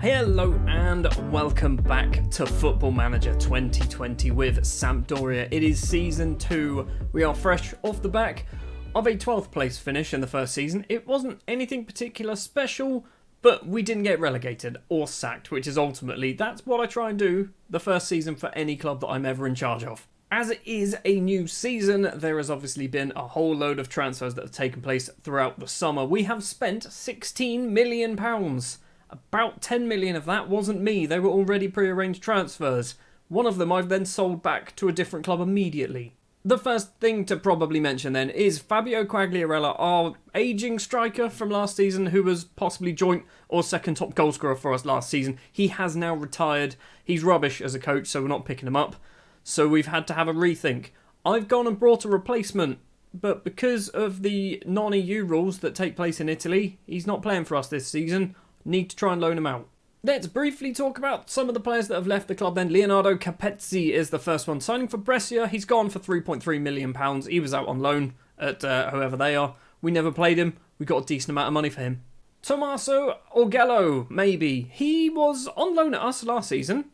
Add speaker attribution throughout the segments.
Speaker 1: Hello and welcome back to Football Manager 2020 with Sampdoria. It is Season 2. We are fresh off the back of a 12th place finish in the first season. It wasn't anything particular special, but we didn't get relegated or sacked, which is ultimately, that's what I try and do the first season for any club that I'm ever in charge of. As it is a new season, there has obviously been a whole load of transfers that have taken place throughout the summer. We have spent £16 million. About 10 million of that wasn't me, they were already pre-arranged transfers. One of them I've then sold back to a different club immediately. The first thing to probably mention then is Fabio Quagliarella, our ageing striker from last season who was possibly joint or second top goal scorer for us last season. He has now retired. He's rubbish as a coach, so we're not picking him up. So we've had to have a rethink. I've gone and brought a replacement, but because of the non-EU rules that take place in Italy, he's not playing for us this season. Need to try and loan him out. Let's briefly talk about some of the players that have left the club then. Leonardo Capezzi is the first one. Signing for Brescia, he's gone for £3.3 million. He was out on loan at whoever they are. We never played him. We got a decent amount of money for him. Tommaso Orgello, maybe. He was on loan at us last season.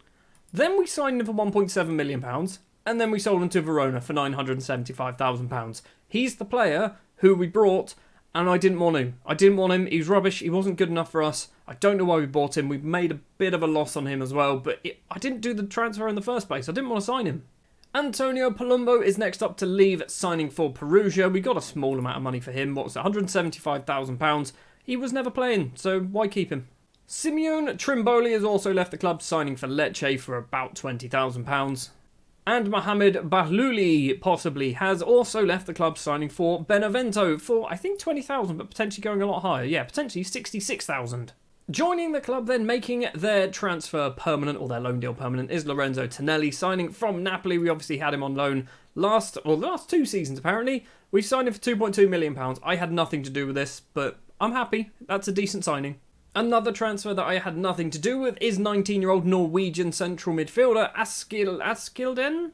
Speaker 1: Then we signed him for £1.7 million. And then we sold him to Verona for £975,000. He's the player who we brought, and I didn't want him. He was rubbish. He wasn't good enough for us. I don't know why we bought him. We've made a bit of a loss on him as well, but I didn't do the transfer in the first place. I didn't want to sign him. Antonio Palumbo is next up to leave, signing for Perugia. We got a small amount of money for him. What was it? £175,000. He was never playing, so why keep him? Simeone Trimboli has also left the club, signing for Lecce for about £20,000. And Mohamed Bahlouli possibly has also left the club, signing for Benevento for, I think, 20,000, but potentially going a lot higher. Yeah, potentially 66,000. Joining the club then, making their transfer permanent, or their loan deal permanent, is Lorenzo Tonelli, signing from Napoli. We obviously had him on loan the last 2 seasons, apparently. We signed him for £2.2 million. I had nothing to do with this, but I'm happy. That's a decent signing. Another transfer that I had nothing to do with is 19-year-old Norwegian central midfielder Askildsen.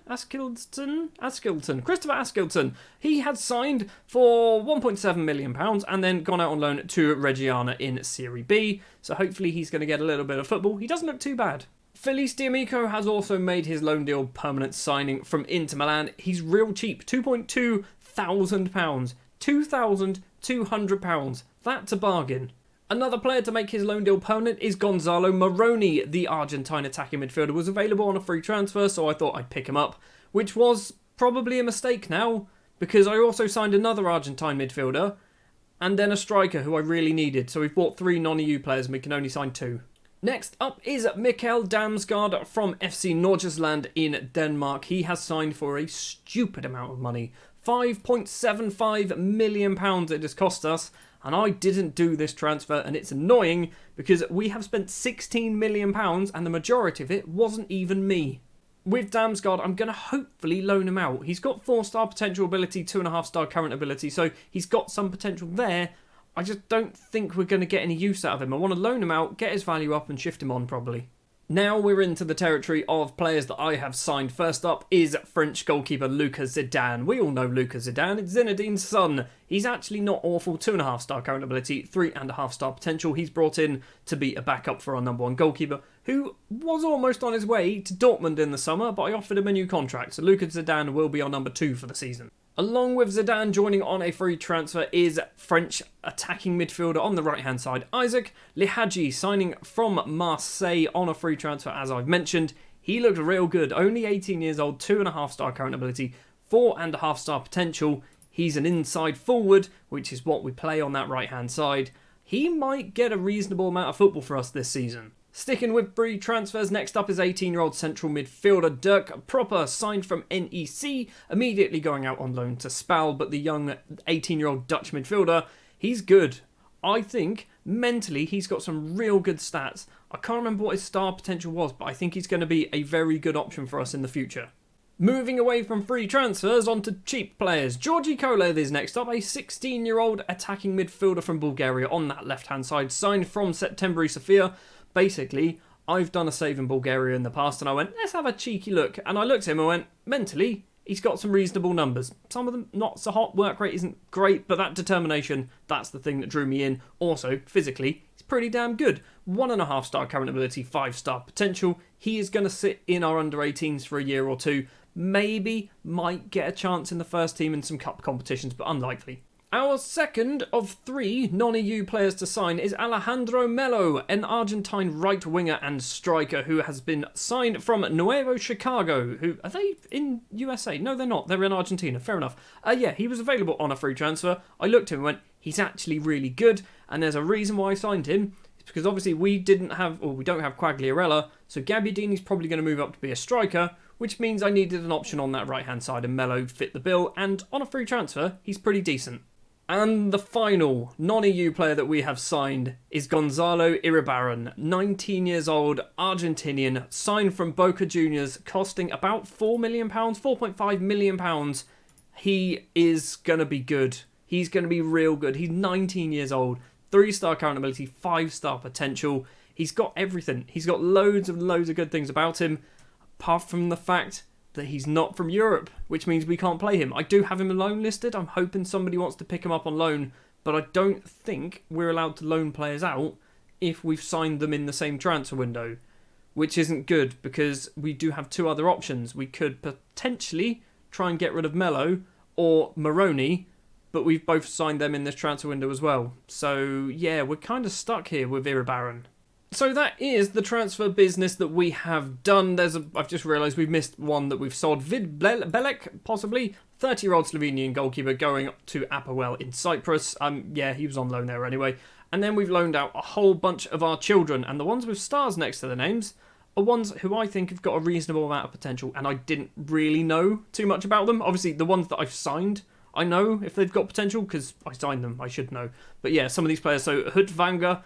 Speaker 1: Christopher Askildsen. He had signed for £1.7 million and then gone out on loan to Reggiana in Serie B. So hopefully he's going to get a little bit of football. He doesn't look too bad. Felice D'Amico has also made his loan deal permanent, signing from Inter Milan. He's real cheap, £2,200. £2,200. That's a bargain. Another player to make his loan deal permanent is Gonzalo Moroni. The Argentine attacking midfielder was available on a free transfer, so I thought I'd pick him up, which was probably a mistake now, because I also signed another Argentine midfielder and then a striker who I really needed. So we've bought 3 non-EU players and we can only sign 2. Next up is Mikkel Damsgaard from FC Nordsjælland in Denmark. He has signed for a stupid amount of money. £5.75 million it has cost us. And I didn't do this transfer, and it's annoying because we have spent £16 million and the majority of it wasn't even me. With Damsgaard, I'm going to hopefully loan him out. He's got 4-star potential ability, 2.5-star current ability, so he's got some potential there. I just don't think we're going to get any use out of him. I want to loan him out, get his value up and shift him on probably. Now we're into the territory of players that I have signed. First up is French goalkeeper Lucas Zidane. We all know Lucas Zidane. It's Zinedine's son. He's actually not awful. 2.5-star current ability, 3.5-star potential. He's brought in to be a backup for our number 1 goalkeeper, who was almost on his way to Dortmund in the summer, but I offered him a new contract. So Lucas Zidane will be our number 2 for the season. Along with Zidane, joining on a free transfer is French attacking midfielder on the right-hand side, Isaac Lihadji, signing from Marseille on a free transfer, as I've mentioned. He looked real good, only 18 years old, 2.5-star current ability, 4.5-star potential. He's an inside forward, which is what we play on that right-hand side. He might get a reasonable amount of football for us this season. Sticking with free transfers, next up is 18-year-old central midfielder Dirk Proper, signed from NEC, immediately going out on loan to Spal, but the young 18-year-old Dutch midfielder, he's good. I think, mentally, he's got some real good stats. I can't remember what his star potential was, but I think he's going to be a very good option for us in the future. Moving away from free transfers onto cheap players, Georgi Kolev is next up, a 16-year-old attacking midfielder from Bulgaria on that left-hand side, signed from Septembri Sofia. Basically, I've done a save in Bulgaria in the past and I went, let's have a cheeky look. And I looked at him and went, mentally, he's got some reasonable numbers. Some of them not so hot, work rate isn't great, but that determination, that's the thing that drew me in. Also, physically, he's pretty damn good. 1.5 star current ability, 5 star potential. He is going to sit in our under 18s for a year or two. Maybe might get a chance in the first team in some cup competitions, but unlikely. Our second of 3 non-EU players to sign is Alejandro Melo, an Argentine right winger and striker who has been signed from Nuevo Chicago. Who are they in USA? No, they're not. They're in Argentina. Fair enough. Yeah, he was available on a free transfer. I looked at him and went, he's actually really good, and there's a reason why I signed him. It's because obviously we don't have Quagliarella, so Gabbiadini's probably going to move up to be a striker, which means I needed an option on that right-hand side, and Melo fit the bill, and on a free transfer, he's pretty decent. And the final non-EU player that we have signed is Gonzalo Iribarren, 19 years old, Argentinian, signed from Boca Juniors, costing about £4 million, £4.5 million. He is going to be good. He's going to be real good. He's 19 years old, 3-star current ability, 5-star potential. He's got everything. He's got loads of good things about him, apart from the fact that he's not from Europe, which means we can't play him. I do have him loan listed. I'm hoping somebody wants to pick him up on loan, but I don't think we're allowed to loan players out if we've signed them in the same transfer window, which isn't good because we do have 2 other options. We could potentially try and get rid of Melo or Moroni, but we've both signed them in this transfer window as well. So yeah, we're kind of stuck here with Iribarren. So that is the transfer business that we have done. I've just realised we've missed one that we've sold. Vid Belek, possibly. 30-year-old Slovenian goalkeeper going to Apoel in Cyprus. Yeah, he was on loan there anyway. And then we've loaned out a whole bunch of our children. And the ones with stars next to their names are ones who I think have got a reasonable amount of potential. And I didn't really know too much about them. Obviously, the ones that I've signed, I know if they've got potential because I signed them. I should know. But yeah, some of these players. So Wagner,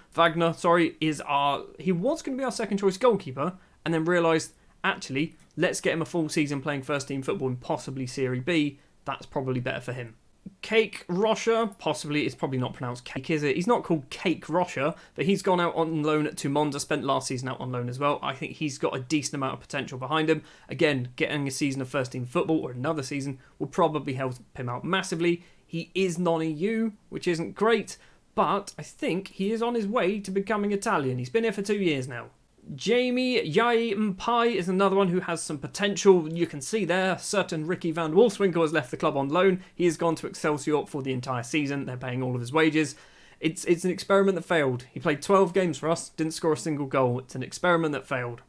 Speaker 1: he was going to be our second choice goalkeeper, and then realised actually let's get him a full season playing first team football and possibly Serie B. That's probably better for him. Cake Rocha, possibly, it's probably not pronounced cake, is it? He's not called Cake Rocha, but he's gone out on loan to Monza, spent last season out on loan as well. I think he's got a decent amount of potential behind him. Again, getting a season of first team football or another season will probably help him out massively. He is non-EU, which isn't great, but I think he is on his way to becoming Italian. He's been here for 2 years now. Jamie Yai Mpai is another one who has some potential. You can see there, certain Ricky van Wolfswinkel has left the club on loan. He has gone to Excelsior for the entire season. They're paying all of his wages. It's an experiment that failed. He played 12 games for us, didn't score a single goal. It's an experiment that failed.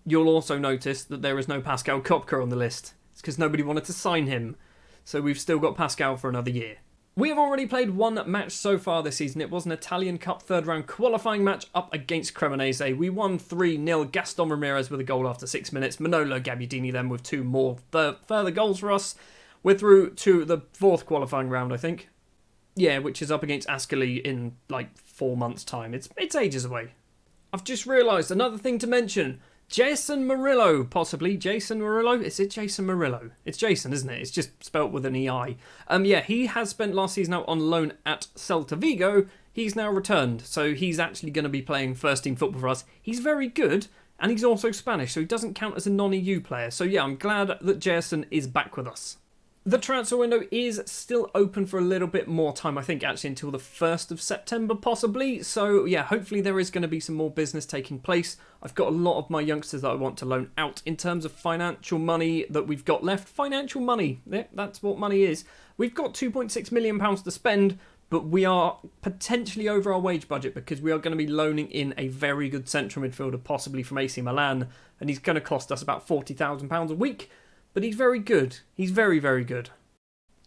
Speaker 1: You'll also notice that there is no Pascal Kopka on the list. It's because nobody wanted to sign him. So we've still got Pascal for another year. We have already played one match so far this season. It was an Italian Cup third round qualifying match up against Cremonese. We won 3-0. Gaston Ramirez with a goal after 6 minutes. Manolo Gabbiadini then with 2 more further goals for us. We're through to the 4th qualifying round, I think. Yeah, which is up against Ascoli in like 4 months' time. It's ages away. I've just realised another thing to mention. Jason Murillo, possibly. Jason Murillo? Is it Jason Murillo? It's Jason, isn't it? It's just spelt with an EI. Yeah, he has spent last season out on loan at Celta Vigo. He's now returned, so he's actually going to be playing first-team football for us. He's very good, and he's also Spanish, so he doesn't count as a non-EU player. So yeah, I'm glad that Jason is back with us. The transfer window is still open for a little bit more time, I think actually until the 1st of September possibly. So yeah, hopefully there is going to be some more business taking place. I've got a lot of my youngsters that I want to loan out. In terms of financial money that we've got left, financial money, that's what money is. We've got £2.6 million to spend, but we are potentially over our wage budget because we are going to be loaning in a very good central midfielder, possibly from AC Milan, and he's going to cost us about £40,000 a week. But he's very good. He's very, very good.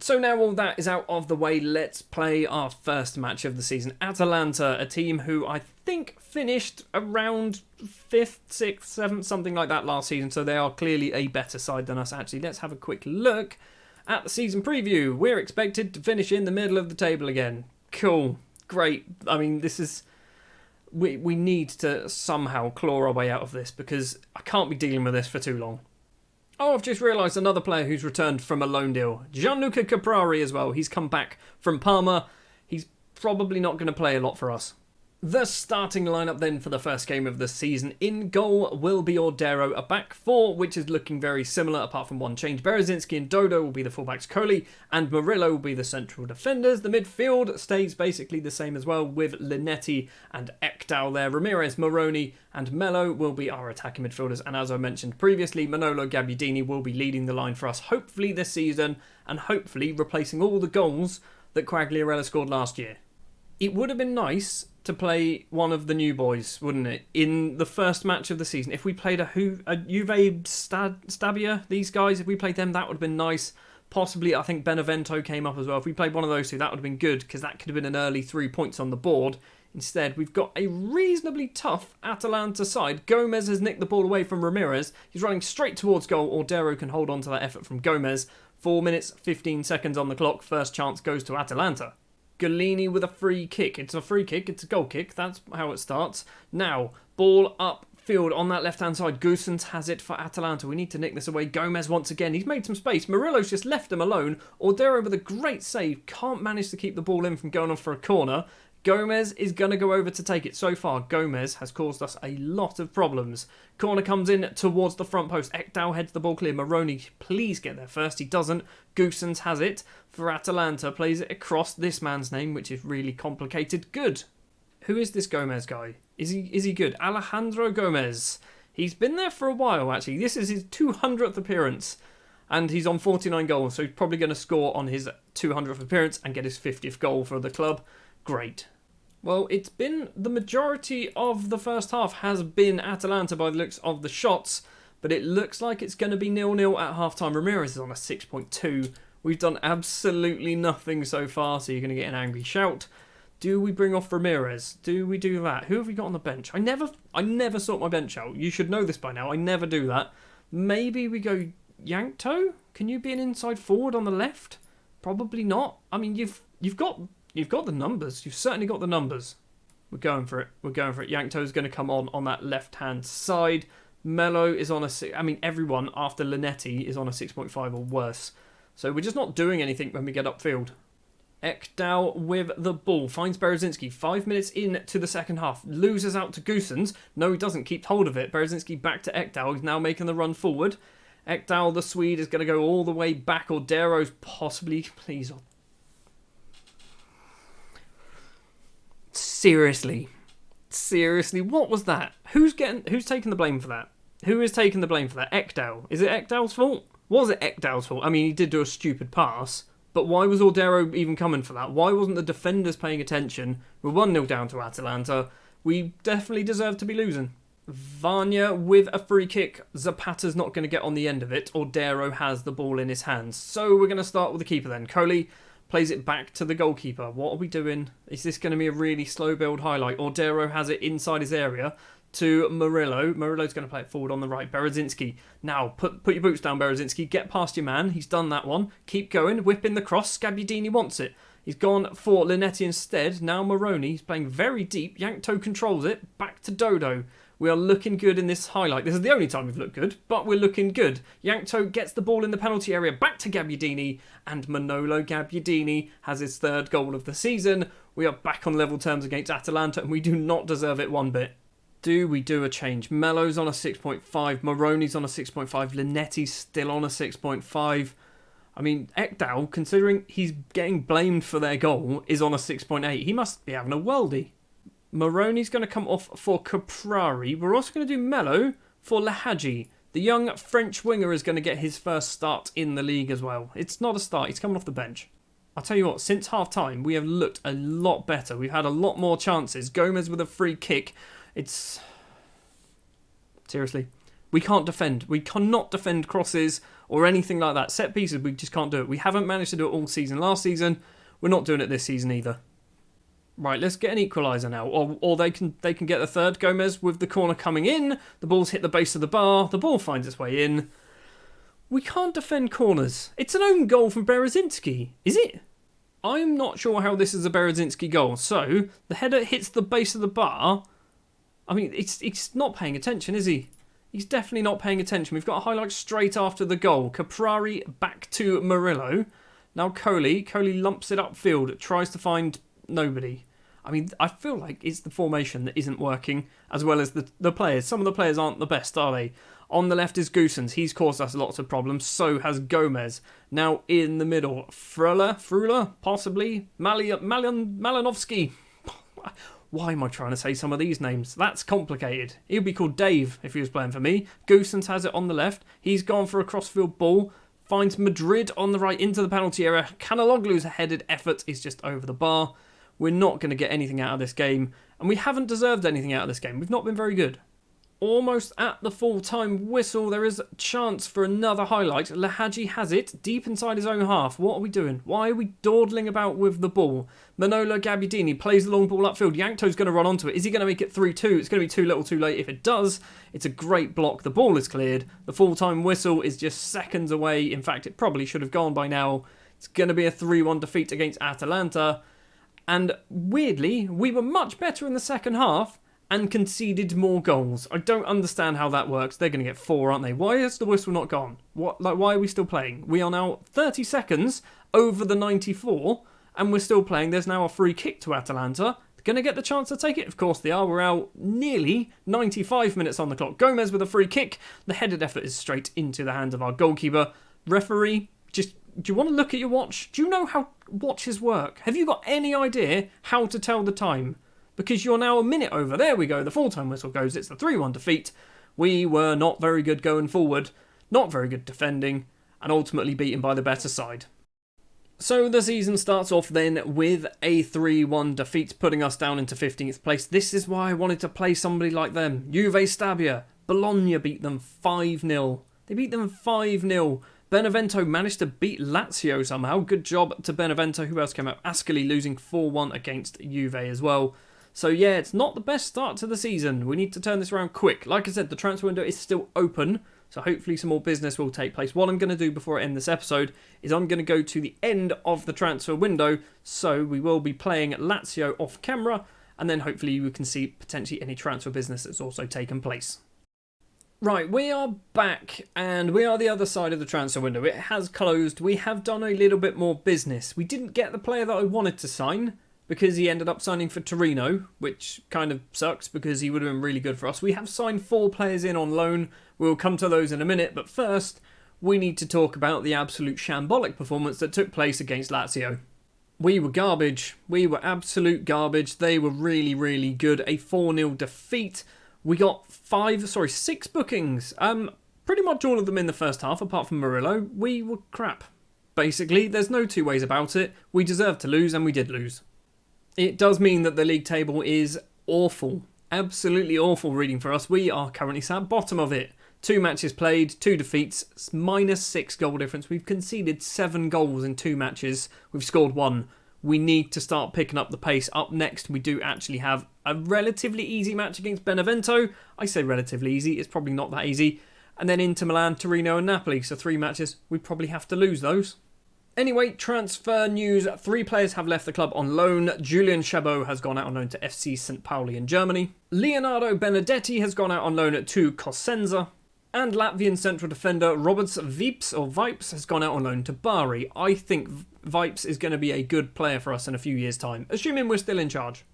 Speaker 1: So now all that is out of the way, let's play our first match of the season. Atalanta, a team who I think finished around 5th, 6th, 7th, something like that last season. So they are clearly a better side than us, actually. Let's have a quick look at the season preview. We're expected to finish in the middle of the table again. Cool. Great. I mean, this is... We need to somehow claw our way out of this because I can't be dealing with this for too long. Oh, I've just realised another player who's returned from a loan deal. Gianluca Caprari as well. He's come back from Parma. He's probably not going to play a lot for us. The starting lineup then for the first game of the season. In goal will be Ordero, a back four, which is looking very similar apart from one change. Berezinski and Dodo will be the fullbacks, Coley and Murillo will be the central defenders. The midfield stays basically the same as well, with Linetti and Ekdal there. Ramirez, Moroni and Mello will be our attacking midfielders, and as I mentioned previously, Manolo Gabbiadini will be leading the line for us, hopefully this season, and hopefully replacing all the goals that Quagliarella scored last year. It would have been nice to play one of the new boys, wouldn't it? In the first match of the season, if we played a Juve Stabia, these guys, if we played them, that would have been nice. Possibly, I think Benevento came up as well. If we played one of those two, that would have been good, because that could have been an early 3 points on the board. Instead, we've got a reasonably tough Atalanta side. Gomez has nicked the ball away from Ramirez. He's running straight towards goal. Ordero can hold on to that effort from Gomez. 4 minutes, 15 seconds on the clock. First chance goes to Atalanta. Galini with a free kick. It's a free kick, it's a goal kick. That's how it starts. Now, ball upfield on that left-hand side. Goossens has it for Atalanta. We need to nick this away. Gomez once again. He's made some space. Murillo's just left him alone. Ordero with a great save. Can't manage to keep the ball in from going off for a corner. Gomez is going to go over to take it. So far, Gomez has caused us a lot of problems. Corner comes in towards the front post. Ekdal heads the ball clear. Moroni, please get there first. He doesn't. Goossens has it for Atalanta. Plays it across this man's name, which is really complicated. Good. Who is this Gomez guy? Is he good? Alejandro Gomez. He's been there for a while, actually. This is his 200th appearance. And he's on 49 goals, so he's probably going to score on his 200th appearance and get his 50th goal for the club. Great. Well, it's been the majority of the first half has been Atalanta by the looks of the shots, but it looks like it's going to be 0-0 at half-time. Ramirez is on a 6.2. We've done absolutely nothing so far, so you're going to get an angry shout. Do we bring off Ramirez? Do we do that? Who have we got on the bench? I never sort my bench out. You should know this by now. I never do that. Maybe we go Yankto? Can you be an inside forward on the left? Probably not. I mean, you've got the numbers. You've certainly got the numbers. We're going for it. Yankto's going to come on that left-hand side. Mello is on a 6. I mean, everyone after Linetti is on a 6.5 or worse. So we're just not doing anything when we get upfield. Ekdal with the ball. Finds Berezinski. 5 minutes into the second half. Loses out to Goossens. No, he doesn't. Keep hold of it. Berezinski back to Ekdal. He's now making the run forward. Ekdal, the Swede, is going to go all the way back. Ordero's possibly... Please... Seriously, what was that? Who's taking the blame for that? Who is taking the blame for that? Ekdal. Is it Ekdal's fault? Was it Ekdal's fault? I mean, he did do a stupid pass, but why was Ordero even coming for that? Why wasn't the defenders paying attention? We're 1-0 down to Atalanta. We definitely deserve to be losing. Vanya with a free kick. Zapata's not going to get on the end of it. Ordero has the ball in his hands. So we're going to start with the keeper then. Coley plays it back to the goalkeeper. What are we doing? Is this going to be a really slow build highlight? Ordero has it inside his area to Murillo. Murillo's going to play it forward on the right. Berezinski. Now, put your boots down, Berezinski. Get past your man. He's done that one. Keep going. Whip in the cross. Gabbiadini wants it. He's gone for Linetti instead. Now Moroni. He's playing very deep. Yankto controls it. Back to Dodo. We are looking good in this highlight. This is the only time we've looked good, but we're looking good. Yankto gets the ball in the penalty area, back to Gabbiadini, and Manolo Gabbiadini has his third goal of the season. We are back on level terms against Atalanta, and we do not deserve it one bit. Do we do a change? Mello's on a 6.5, Moroni's on a 6.5, Linetti's still on a 6.5. I mean, Ekdal, considering he's getting blamed for their goal, is on a 6.8. He must be having a worldie. Moroni's going to come off for Caprari. We're also going to do Mello for Lahaji. The young French winger is going to get his first start in the league as well. It's not a start. He's coming off the bench. I'll tell you what, since half-time, we have looked a lot better. We've had a lot more chances. Gomez with a free kick. It's... Seriously. We can't defend. We cannot defend crosses or anything like that. Set pieces, we just can't do it. We haven't managed to do it all season. Last season, we're not doing it this season either. Right, let's get an equaliser now. Or they can get the third. Gomez with the corner coming in. The ball's hit the base of the bar. The ball finds its way in. We can't defend corners. It's an own goal from Berezinski. Is it? I'm not sure how this is a Berezinski goal. So, the header hits the base of the bar. I mean, it's not paying attention, is he? He's definitely not paying attention. We've got a highlight straight after the goal. Caprari back to Murillo. Now Coley. Coley lumps it upfield. Tries to find nobody. I mean, I feel like it's the formation that isn't working, as well as the players. Some of the players aren't the best, are they? On the left is Goossens. He's caused us lots of problems. So has Gomez. Now in the middle, Frula, possibly. Malinovsky. Why am I trying to say some of these names? That's complicated. He'd be called Dave if he was playing for me. Goossens has it on the left. He's gone for a crossfield ball. Finds Madrid on the right into the penalty area. Kanaloglu's headed effort is just over the bar. We're not going to get anything out of this game. And we haven't deserved anything out of this game. We've not been very good. Almost at the full-time whistle, there is a chance for another highlight. Lahaji has it deep inside his own half. What are we doing? Why are we dawdling about with the ball? Manolo Gabbiadini plays the long ball upfield. Yankto's going to run onto it. Is he going to make it 3-2? It's going to be too little too late. If it does, it's a great block. The ball is cleared. The full-time whistle is just seconds away. In fact, it probably should have gone by now. It's going to be a 3-1 defeat against Atalanta. And weirdly, we were much better in the second half and conceded more goals. I don't understand how that works. They're going to get 4, aren't they? Why has the whistle not gone? Why are we still playing? We are now 30 seconds over the 94, and we're still playing. There's now a free kick to Atalanta. They're going to get the chance to take it. Of course they are. We're out nearly 95 minutes on the clock. Gomez with a free kick. The headed effort is straight into the hands of our goalkeeper. Referee, do you want to look at your watch? Do you know how watches work? Have you got any idea how to tell the time? Because you're now a minute over. There we go. The full-time whistle goes. It's the 3-1 defeat. We were not very good going forward. Not very good defending. And ultimately beaten by the better side. So the season starts off then with a 3-1 defeat, putting us down into 15th place. This is why I wanted to play somebody like them. Juve Stabia. Bologna beat them 5-0. They beat them 5-0. Benevento managed to beat Lazio somehow. Good job to Benevento. Who else came out? Ascoli losing 4-1 against Juve as well. So yeah, it's not the best start to the season. We need to turn this around quick. Like I said, the transfer window is still open, so hopefully some more business will take place. What I'm going to do before I end this episode is I'm going to go to the end of the transfer window, so we will be playing Lazio off camera, and then hopefully we can see potentially any transfer business that's also taken place. Right, we are back, and we are the other side of the transfer window. It has closed. We have done a little bit more business. We didn't get the player that I wanted to sign, because he ended up signing for Torino, which kind of sucks because he would have been really good for us. We have signed 4 players in on loan. We'll come to those in a minute, but first, we need to talk about the absolute shambolic performance that took place against Lazio. We were garbage. We were absolute garbage. They were really, really good. A 4-0 defeat. We got 6 bookings. Pretty much all of them in the first half, apart from Murillo. We were crap. Basically, there's no two ways about it. We deserved to lose, and we did lose. It does mean that the league table is awful. Absolutely awful reading for us. We are currently sat bottom of it. 2 matches played, 2 defeats, -6 goal difference. We've conceded 7 goals in 2 matches. We've scored 1. We need to start picking up the pace. Up next, we do actually have a relatively easy match against Benevento. I say relatively easy. It's probably not that easy. And then Inter Milan, Torino and Napoli. So 3 matches. We probably have to lose those. Anyway, transfer news. 3 players have left the club on loan. Julian Chabot has gone out on loan to FC St. Pauli in Germany. Leonardo Benedetti has gone out on loan to Cosenza. And Latvian central defender Roberts Vipes has gone out on loan to Bari. I think Vipes is going to be a good player for us in a few years' time, assuming we're still in charge.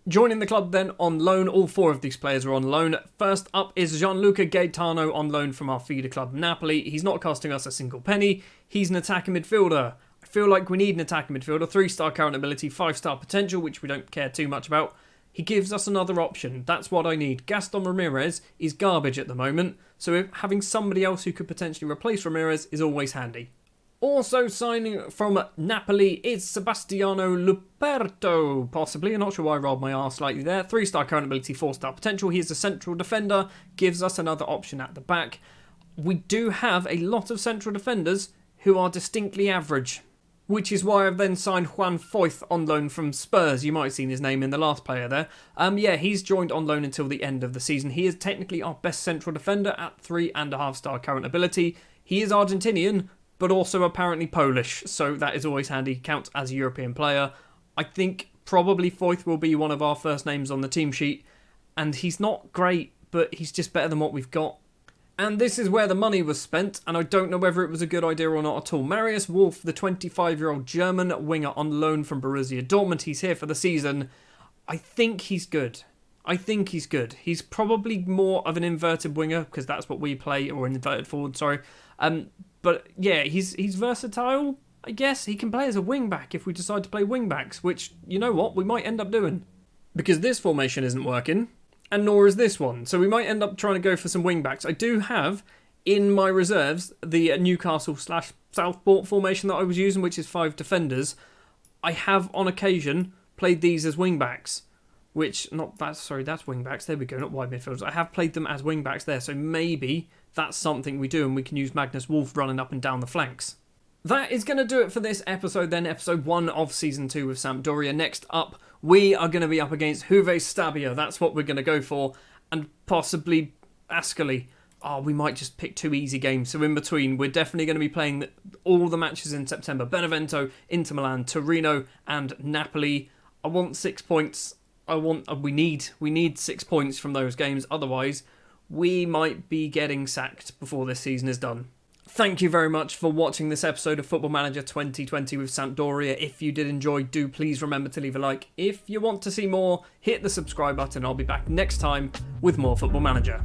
Speaker 1: Joining the club then on loan, all 4 of these players are on loan. First up is Gianluca Gaetano on loan from our feeder club Napoli. He's not costing us a single penny. He's an attacking midfielder. I feel like we need an attacking midfielder. 3-star current ability, 5-star potential, which we don't care too much about. He gives us another option. That's what I need. Gaston Ramirez is garbage at the moment, so having somebody else who could potentially replace Ramirez is always handy. Also signing from Napoli is Sebastiano Luperto, possibly. I'm not sure why I rolled my R slightly there. 3-star current ability, 4-star potential. He is a central defender, gives us another option at the back. We do have a lot of central defenders who are distinctly average, which is why I've then signed Juan Foyth on loan from Spurs. You might have seen his name in the last player there. Yeah, he's joined on loan until the end of the season. He is technically our best central defender at 3.5-star current ability. He is Argentinian, but also apparently Polish, so that is always handy. Counts as a European player. I think probably Foyth will be one of our first names on the team sheet, and he's not great, but he's just better than what we've got. And this is where the money was spent, and I don't know whether it was a good idea or not at all. Marius Wolf, the 25-year-old German winger on loan from Borussia Dortmund. He's here for the season. I think he's good. He's probably more of an inverted winger because that's what we play, or an inverted forward, sorry. But yeah, he's versatile, I guess. He can play as a wing-back if we decide to play wing-backs, which, you know what, we might end up doing. Because this formation isn't working, and nor is this one. So we might end up trying to go for some wing-backs. I do have, in my reserves, the Newcastle/Southport formation that I was using, which is 5 defenders. I have, on occasion, played these as wing-backs. That's wing-backs. There we go, not wide midfielders. I have played them as wing-backs there, so maybe that's something we do, and we can use Magnus Wolf running up and down the flanks. That is going to do it for this episode then, episode 1 of Season 2 with Sampdoria. Next up, we are going to be up against Juve Stabia. That's what we're going to go for, and possibly Ascoli. We might just pick 2 easy games. So in between, we're definitely going to be playing all the matches in September. Benevento, Inter Milan, Torino, and Napoli. I want 6 points. We need 6 points from those games. Otherwise, we might be getting sacked before this season is done. Thank you very much for watching this episode of Football Manager 2020 with Sampdoria. If you did enjoy, do please remember to leave a like. If you want to see more, hit the subscribe button. I'll be back next time with more Football Manager.